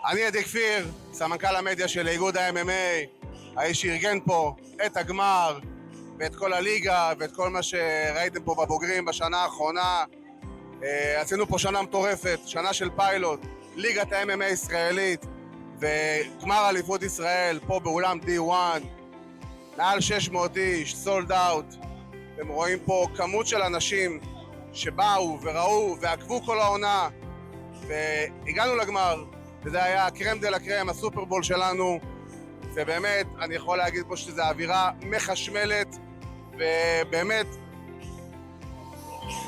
אני עדי כפיר, סמנכ"ל המדיה של איגוד ה-MMA, האיש שארגן פה את הגמר ואת כל הליגה ואת כל מה שראיתם פה בבוגרים בשנה האחרונה. עשינו פה שנה מטורפת, שנה של פיילוט, ליגת ה-MMA הישראלית וגמר אליפות ישראל פה באולם D1, מעל 600 איש, סולד אאוט. אתם רואים פה כמות של אנשים שבאו וראו ועקבו כל העונה והגענו לגמר, וזה היה הקרם דה לה קרם, הסופרבול שלנו, ובאמת אני יכול להגיד פה שזו אווירה מחשמלת, ובאמת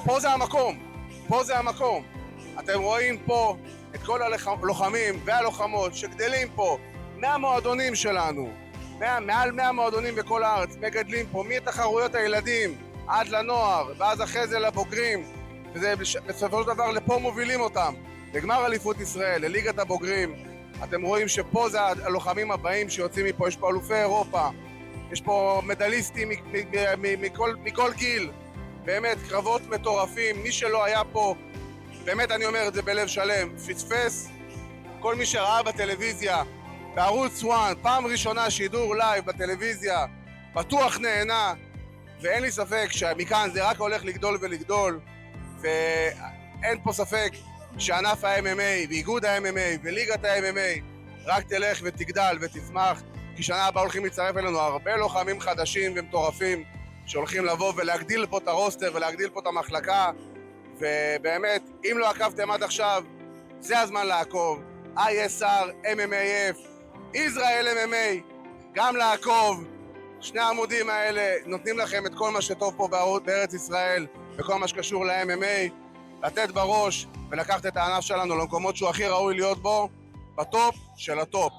פה זה המקום, פה זה המקום. אתם רואים פה את כל הלוחמים והלוחמות שגדלים פה מהמועדונים שלנו, מעל 100 מועדונים בכל הארץ, מגדלים פה מתחרויות הילדים עד לנוער, ואז אחרי זה לבוגרים, וזה בסופו של דבר לפה מובילים אותם לגמר אליפות ישראל, לליגת הבוגרים. אתם רואים שפה זה הלוחמים הבאים שיוצאים מפה, יש פה אלופי אירופה, יש פה מדליסטים מכל גיל, באמת קרבות מטורפים. מי שלא היה פה, באמת אני אומר את זה בלב שלם, פספס. כל מי שראה בטלוויזיה, בערוץ 1, פעם ראשונה שידור לייב בטלוויזיה, בטוח נהנה, ואין לי ספק שמכאן זה רק הולך לגדול ולגדול, ואין פה ספק שענף ה-MMA ואיגוד ה-MMA וליגת ה-MMA רק תלך ותגדל ותצמח, כי שנה הבאה הולכים להצטרף אלינו הרבה לוחמים חדשים ומטורפים שהולכים לבוא ולהגדיל פה את הרוסטר ולהגדיל פה את המחלקה. ובאמת, אם לא עקבתם עד עכשיו, זה הזמן לעקוב. ISR, MMAF, ישראל MMA, גם לעקוב. שני העמודים האלה נותנים לכם את כל מה שטוב פה בארץ ישראל וכל מה שקשור ל-MMA, לתת בראש ולקחת את הענף שלנו למקומות שהוא הכי ראוי להיות בו, בטופ של הטופ.